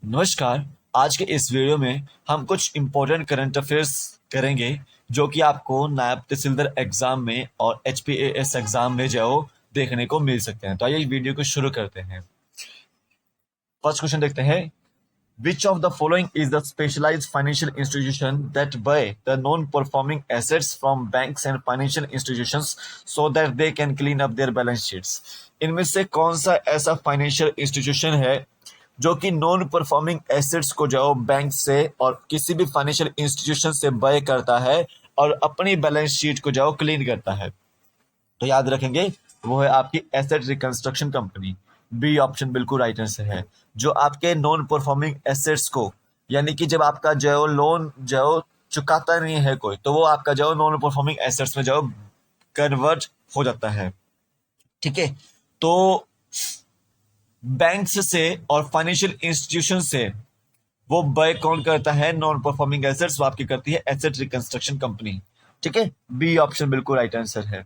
नमस्कार। आज के इस वीडियो में हम कुछ इम्पोर्टेंट करंट अफेयर्स करेंगे जो कि आपको नायब तहसीलदार एग्जाम में और एचपीएएस एग्जाम में जो देखने को मिल सकते हैं। तो आइए वीडियो को शुरू करते हैं। फर्स्ट क्वेश्चन देखते हैं। Which of the following is the specialized financial institution that buy the non-performing assets from banks and financial institutions so that they can clean up their balance sheets? इनमें से कौन सा ऐसा फाइनेंशियल इंस्टीट्यूशन है जो कि नॉन परफॉर्मिंग एसेट्स को जो बैंक से और किसी भी फाइनेंशियल इंस्टीट्यूशन से बाय करता है और अपनी बैलेंस शीट को जो क्लीन करता है? तो याद रखेंगे, वो है आपकी asset reconstruction company. B option बिल्कुल राइट आंसर है। जो आपके नॉन परफॉर्मिंग एसेट्स को, यानी कि जब आपका जो लोन जो चुकाता नहीं है कोई, तो वो आपका जो नॉन परफॉर्मिंग एसेट्स में जो कन्वर्ट हो जाता है। ठीक है, तो बैंक्स से और फाइनेंशियल इंस्टीट्यूशन से वो बाय कौन करता है नॉन परफॉर्मिंग एसेट्स? वो आपकी करती है एसेट रिकंस्ट्रक्शन कंपनी। ठीक है, बी ऑप्शन बिल्कुल राइट आंसर है।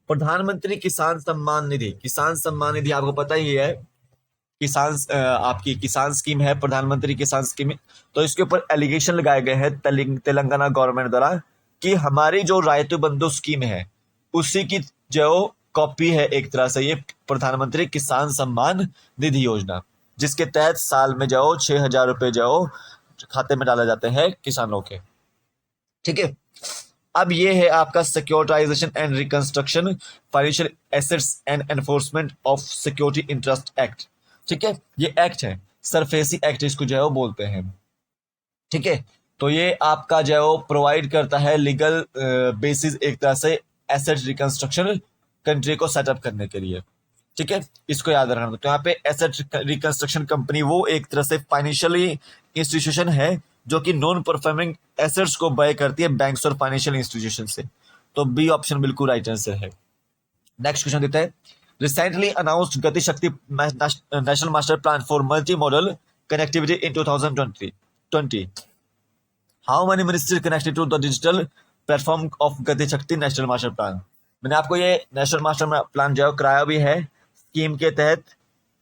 प्रधानमंत्री किसान सम्मान निधि, किसान सम्मान निधि आपको पता ही है, किसान आपकी किसान स्कीम है, प्रधानमंत्री किसान स्कीम। तो इसके ऊपर एलिगेशन लगाए गए हैं तेलंगाना गवर्नमेंट द्वारा कि हमारी जो रायतु बंधु स्कीम है उसी की जो कॉपी है एक तरह से ये प्रधानमंत्री किसान सम्मान निधि योजना, जिसके तहत साल में जो 6,000 रुपए जो खाते में डाले जाते हैं किसानों के। ठीक है, अब ये है आपका securitisation and reconstruction financial assets and enforcement of security interest act. ठीक है, ये एक्ट है, सरफेसी एक्ट इसको जो है वो बोलते हैं। ठीक है, तो ये आपका जो है वो प्रोवाइड करता है लीगल बेसिस एक तरह से एसेट रिकंस्ट्रक्शन कंट्री को सेटअप करने के लिए। ठीक है, इसको याद रखना। तो यहाँ पे एसेट रिकंस्ट्रक्शन कंपनी वो एक तरह से फाइनेंशियली इंस्टीट्यूशन है जो कि नॉन परफॉर्मिंग एसेट्स को बाय करती है बैंक्स और फाइनेंशियल इंस्टीट्यूशन से। तो बी ऑप्शन बिल्कुल राइट आंसर है। नेक्स्ट क्वेश्चन देता है। Recently announced Gati Shakti national master plan for multi modal connectivity in 2020, how many ministry connected to the digital platform of Gati Shakti national master plan? मैंने आपको ये नेशनल मास्टर प्लान जो कराया भी है स्कीम के तहत।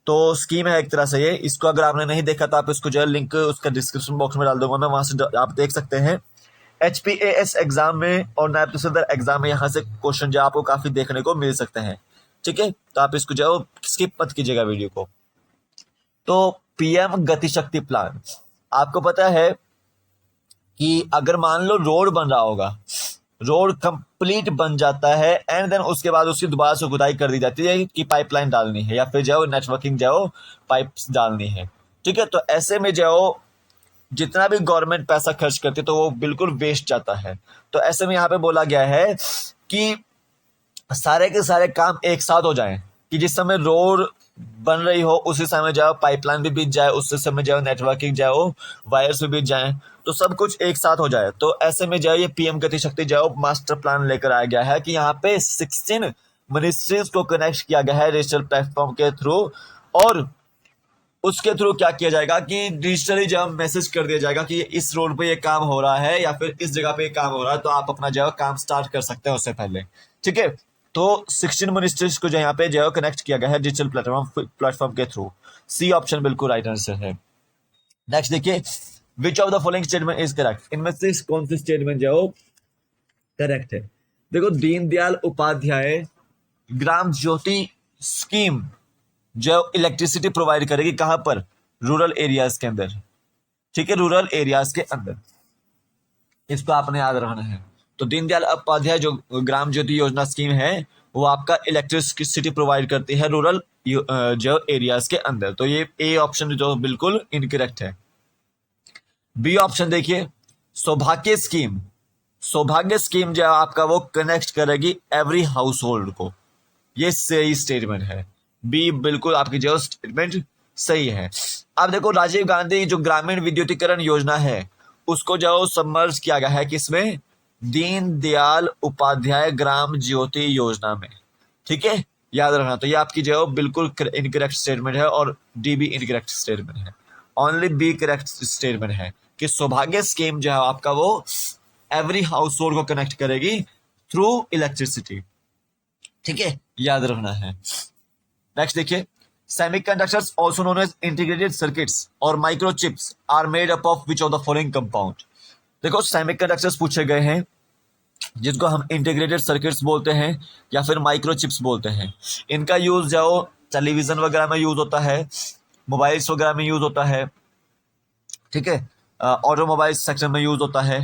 तो स्कीम है एक तरह से ये, इसको अगर आपने नहीं देखा तो आप इसको जो है लिंक उसका डिस्क्रिप्शन बॉक्स में डाल दूंगा मैं, वहां से आप देख सकते हैं। एचपीएएस एग्जाम में और नायब तहसीलदार एग्जाम में यहाँ से क्वेश्चन जो आपको काफी देखने को मिल सकते हैं। ठीक है, तो आप इसको जो स्किप मत कीजिएगा वीडियो को। तो पीएम गति शक्ति प्लान, आपको पता है कि अगर मान लो रोड बन रहा होगा, रोड कंप्लीट बन जाता है एंड देन उसके बाद उसकी दोबारा से खुदाई कर दी जाती है कि पाइपलाइन डालनी है या फिर जाओ नेटवर्किंग जाओ पाइप्स डालनी है। ठीक है, तो ऐसे में जाओ जितना भी गवर्नमेंट पैसा खर्च करती है तो वो बिल्कुल वेस्ट जाता है। तो ऐसे में यहाँ पे बोला गया है कि सारे के सारे काम एक साथ हो जाएं, कि जिस समय रोड बन रही हो उसी समय जाओ पाइपलाइन भी बीत जाए, उसी समय जाओ नेटवर्किंग जाओ वायर्स भी बीत जाए, तो सब कुछ एक साथ हो जाए। तो ऐसे में जाओ ये पीएम गति शक्ति जाओ मास्टर प्लान लेकर आया गया है कि यहाँ पे 16 मिनिस्ट्रीज को कनेक्ट किया गया है डिजिटल प्लेटफॉर्म के थ्रू। और उसके थ्रू क्या किया जाएगा कि डिजिटली जब मैसेज कर दिया जाएगा कि इस रोड पे ये काम हो रहा है या फिर इस जगह पे ये काम हो रहा है, तो आप अपना जो काम स्टार्ट कर सकते हैं उससे पहले। ठीक है, तो 16 मिनिस्ट्रीज को जो यहाँ पे जो कनेक्ट किया गया है डिजिटल प्लेटफॉर्म के थ्रू। सी ऑप्शन बिल्कुल राइट आंसर है। नेक्स्ट देखिए, which of the following statement is correct? इनमें से कौन सी स्टेटमेंट जो करेक्ट है? देखो, दीनदयाल उपाध्याय ग्राम ज्योति स्कीम जो इलेक्ट्रिसिटी प्रोवाइड करेगी कहां पर? रूरल एरियाज के अंदर। ठीक है, रूरल एरियाज के अंदर, इसको आपने याद रखना है। तो दीनदयाल उपाध्याय जो ग्राम ज्योति योजना स्कीम है वो आपका इलेक्ट्रिसिटी प्रोवाइड करती है रूरल जो एरियाज के अंदर। तो ये ए ऑप्शन जो बिल्कुल इनकरेक्ट है। बी ऑप्शन देखिए, सौभाग्य स्कीम, सौभाग्य स्कीम जो आपका वो कनेक्ट करेगी एवरी हाउस होल्ड को, ये सही स्टेटमेंट है। बी बिल्कुल आपकी जो स्टेटमेंट सही है। अब देखो, राजीव गांधी जो ग्रामीण विद्युतीकरण योजना है उसको जो सबमर्ज किया गया है किसमें? दीनदयाल उपाध्याय ग्राम ज्योति योजना में। ठीक है, याद रखना। तो ये आपकी जो बिल्कुल इनकरेक्ट स्टेटमेंट है और डी भी इनकरेक्ट स्टेटमेंट है। ओनली बी करेक्ट स्टेटमेंट है कि सौभाग्य स्कीम जो है आपका वो एवरी हाउस होल्ड को कनेक्ट करेगी थ्रू इलेक्ट्रिसिटी। ठीक है, याद रखना है। नेक्स्ट देखिए, Semiconductors, also known as integrated circuits or microchips, are made up of which of the following compound? देखो सेमीकंडक्टर्स पूछे गए हैं जिनको हम इंटीग्रेटेड सर्किट्स बोलते हैं या फिर माइक्रोचिप्स बोलते हैं। इनका यूज जो टेलीविजन वगैरह में यूज होता है, मोबाइल्स वगैरह में यूज होता है, ठीक है, ऑटोमोबाइल सेक्टर में यूज होता है।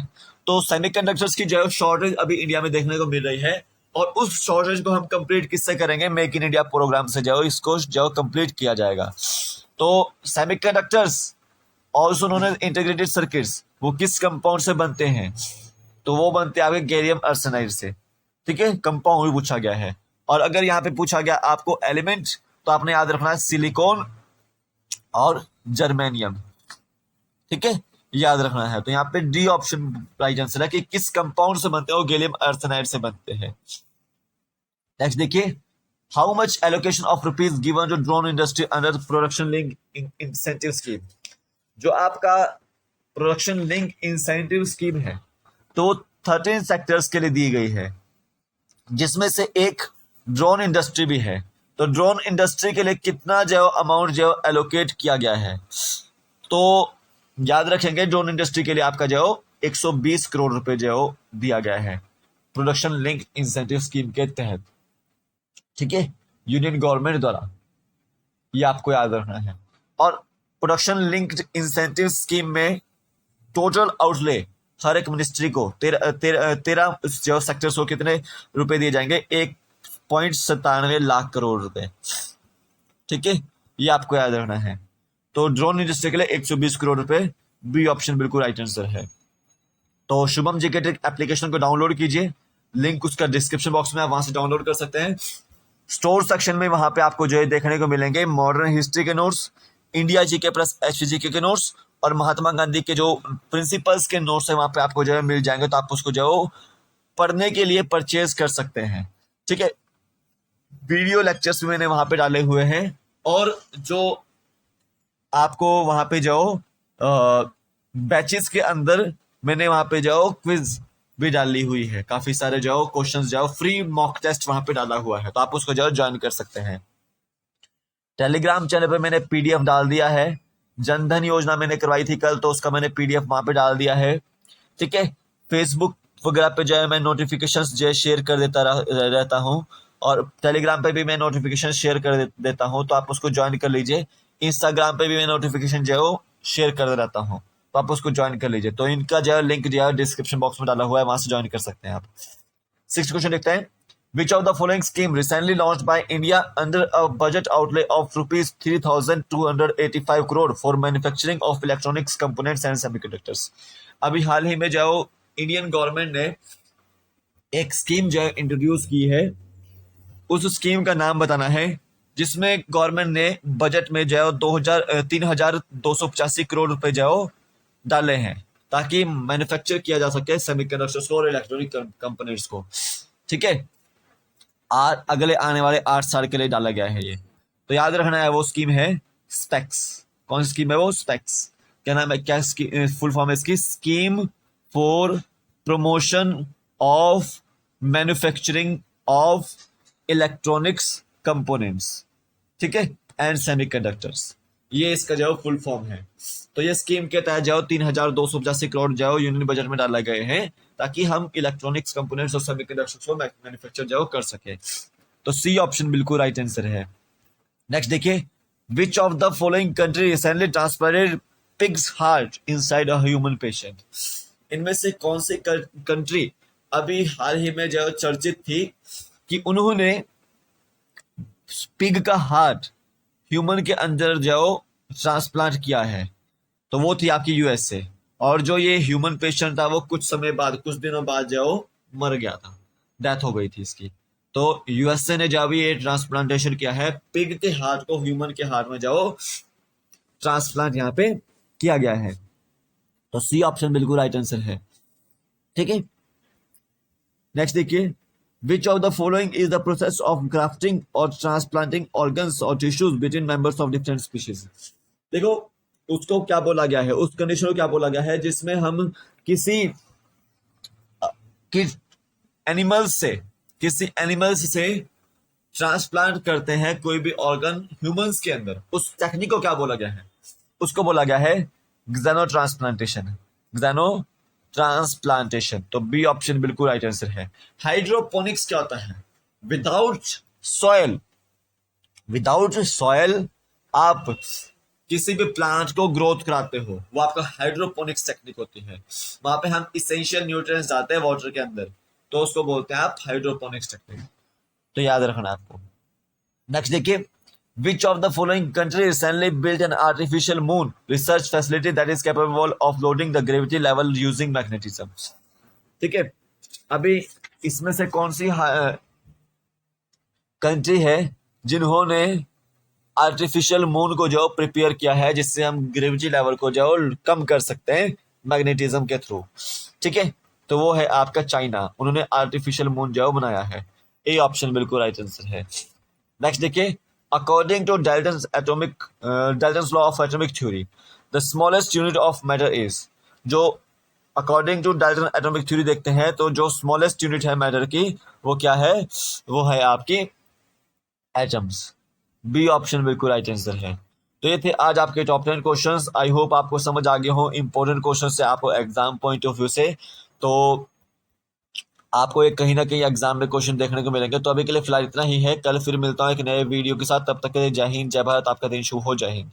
तो सेमीकंडक्टर्स की जो शॉर्टेज अभी इंडिया में देखने को मिल रही है और उस शॉर्टेज को हम कंप्लीट किससे करेंगे? मेक इन इंडिया प्रोग्राम से जो इसको जो कंप्लीट किया जाएगा। तो semiconductors also known as integrated circuits वो किस कंपाउंड से बनते हैं? तो वो बनते हैं आपके गैलियम आर्सेनाइड से, ठीक है, कंपाउंड भी पूछा गया है। और अगर यहाँ पे पूछा गया आपको एलिमेंट तो आपने याद रखना है सिलिकॉन और जर्मेनियम, ठीक है, याद रखना है। तो यहाँ पे डी ऑप्शन राइट आंसर है कि किस कंपाउंड से बनते हैं, वो गैलियम आर्सेनाइड से बनते हैं। नेक्स्ट देखिए, how much allocation of rupees given to drone industry under production link incentive scheme? जो आपका प्रोडक्शन लिंक इंसेंटिव स्कीम है तो 13 सेक्टर्स के लिए दी गई है, जिसमें से एक ड्रोन इंडस्ट्री भी है। तो ड्रोन इंडस्ट्री के लिए कितना जो अमाउंट जो एलोकेट किया गया है? तो याद रखेंगे ड्रोन इंडस्ट्री के लिए आपका जो 120 करोड़ रुपए जो दिया गया है प्रोडक्शन लिंक इंसेंटिव स्कीम के तहत, ठीक है, यूनियन गवर्नमेंट द्वारा। ये आपको याद रखना है। और प्रोडक्शन लिंक्ड इंसेंटिव स्कीम में टोटल आउटले हर एक मिनिस्ट्री को 13 जो सेक्टर्स को कितने रुपए दिए जाएंगे? 1.97 लाख करोड़ रुपए, ठीक है, ये आपको याद रखना है। तो ड्रोन इंडस्ट्री के लिए 120 करोड़ रुपए, बी ऑप्शन बिल्कुल राइट आंसर है। तो शुभम जीके ट्रिक एप्लीकेशन को डाउनलोड कीजिए, लिंक उसका डिस्क्रिप्शन बॉक्स में, आप वहां से डाउनलोड कर सकते हैं। स्टोर सेक्शन में वहां पे आपको जो है देखने को मिलेंगे मॉडर्न हिस्ट्री के नोट्स, इंडिया जीके प्लस एचजीके के नोट्स और महात्मा गांधी के जो प्रिंसिपल्स के नोट्स है वहां पे आपको जो है मिल जाएंगे। तो आप उसको जो पढ़ने के लिए परचेज कर सकते हैं, ठीक है। वीडियो लेक्चर्स भी मैंने वहां पे डाले हुए हैं और जो आपको वहां पे जो बैचेस के अंदर मैंने वहां पे जो क्विज भी डाली हुई है, काफी सारे जो क्वेश्चंस जो फ्री मॉक टेस्ट वहां पे डाला हुआ है, तो आप उसको जो ज्वाइन कर सकते हैं। टेलीग्राम चैनल पे मैंने पीडीएफ डाल दिया है। जनधन योजना मैंने करवाई थी कल, तो उसका मैंने पीडीएफ वहां पे डाल दिया है, ठीक है। फेसबुक वगैरह पे जो है मैं नोटिफिकेशंस जो है शेयर कर देता रहता हूँ और टेलीग्राम पे भी मैं नोटिफिकेशन शेयर कर देता हूँ, तो आप उसको ज्वाइन कर लीजिए। इंस्टाग्राम पे भी मैं नोटिफिकेशन जो है शेयर कर रहता हूँ, तो आप उसको ज्वाइन कर लीजिए। तो इनका जो है लिंक जो है डिस्क्रिप्शन बॉक्स में डाला हुआ है, वहां से ज्वाइन कर सकते हैं आप। 6th क्वेश्चन देखते हैं। Which of the following scheme recently launched by India under a budget outlay of rupees 3,285 crore for manufacturing of electronics components and semiconductors? अभी हाल ही में जो इंडियन गवर्नमेंट ने एक स्कीम जो है इंट्रोड्यूस की है, उस स्कीम का नाम बताना है, जिसमें गवर्नमेंट ने बजट में जो 3,285 करोड़ रुपए जो डाले हैं ताकि मैन्युफैक्चर किया जा सके सेमीकंडक्टर्स को और इलेक्ट्रॉनिक कंपोनेंट्स को, ठीक है। अगले आने वाले 8 साल के लिए डाला गया है ये। तो याद रखना है वो स्कीम है स्पेक्स। कौन सी स्कीम है वो? स्पेक्स। क्या नाम है, क्या फुल फॉर्म है इसकी? Scheme for promotion of manufacturing of electronics components, ठीक है, एंड सेमीकंडक्टर्स, ये इसका जो फुल फॉर्म है। तो ये स्कीम के तहत जो 3,285 करोड़ जो यूनियन बजट में डाला गए हैं ताकि हम इलेक्ट्रॉनिक्स कंपोनेंट्स और सेमीकंडक्टर्स को मैन्युफैक्चर जो कर सके। तो सी ऑप्शन बिल्कुल राइट आंसर है। नेक्स्ट देखिए, which of the following country recently transplanted pigs heart inside a human patient? इनमें से कौन सी कंट्री अभी हाल ही में जो चर्चित थी कि उन्होंने पिग का हार्ट ह्यूमन के अंदर जो ट्रांसप्लांट किया है? तो वो थी आपकी यूएसए। और जो ये ह्यूमन पेशेंट था वो कुछ समय बाद, कुछ दिनों बाद जो मर गया था, डेथ हो गई थी इसकी। तो यूएसए ने जब ये ट्रांसप्लांटेशन किया है, पिग के हार्ट को ह्यूमन के हार्ट में जो ट्रांसप्लांट यहाँ पे किया गया है। तो सी ऑप्शन बिल्कुल राइट आंसर है, ठीक है। नेक्स्ट देखिए, which of the following is the process of grafting और ट्रांसप्लांटिंग ऑर्गन्स और tissues between members of different species? देखो उसको क्या बोला गया है, उस कंडीशन को क्या बोला गया है जिसमें हम किसी एनिमल्स से ट्रांसप्लांट करते हैं कोई भी ऑर्गन ह्यूमंस के अंदर, उस टेक्निक को क्या बोला गया है? उसको बोला गया है ग्जेनो ट्रांसप्लांटेशन। ग्जेनो ट्रांसप्लांटेशन। तो बी ऑप्शन बिल्कुल राइट आंसर है। हाइड्रोपोनिक्स क्या होता है? विदाउट सॉयल, विदाउट सॉयल आप किसी भी प्लांट को ग्रोथ कराते हो, वो आपका हाइड्रोपोनिक्स टेक्निक होती है। वहां पे हम इसेंशियल न्यूट्रिएंट्स डालते हैं वाटर के अंदर, तो उसको बोलते हैं आप हाइड्रोपोनिक्स टेक्निक। तो याद रखना आपको। नेक्स्ट देखिए, which of the following country recently built an artificial moon research facility that is capable of loading the gravity level using magnetism? ठीक है, अभी इसमें से कौन सी कंट्री है जिन्होंने आर्टिफिशियल मून को जो प्रिपेयर किया है, जिससे हम ग्रेविटी लेवल को जो कम कर सकते हैं मैग्नेटिज्म के थ्रू? ठीक है, तो वो है आपका चाइना। उन्होंने आर्टिफिशियल मून जो बनाया है। ए ऑप्शन बिल्कुल राइट आंसर है। नेक्स्ट देखिए, according to Dalton's law of atomic theory the smallest unit of matter is, जो according to Dalton atomic theory देखते हैं तो जो स्मॉलेस्ट यूनिट है मैटर की वो क्या है? वो है आपकी एटम्स। बी ऑप्शन बिल्कुल राइट आंसर है। तो ये थे आज आपके टॉप 10 क्वेश्चंस। आई होप आपको समझ आ गए हो इंपॉर्टेंट क्वेश्चन से आपको एग्जाम पॉइंट ऑफ व्यू से। तो आपको एक कहीं ना कहीं एग्जाम में क्वेश्चन देखने को मिलेंगे। तो अभी के लिए फिलहाल इतना ही है। कल फिर मिलता हूँ एक नए वीडियो के साथ। तब तक के लिए जय हिंद, जय भारत। आपका दिन शुभ हो। जय हिंद।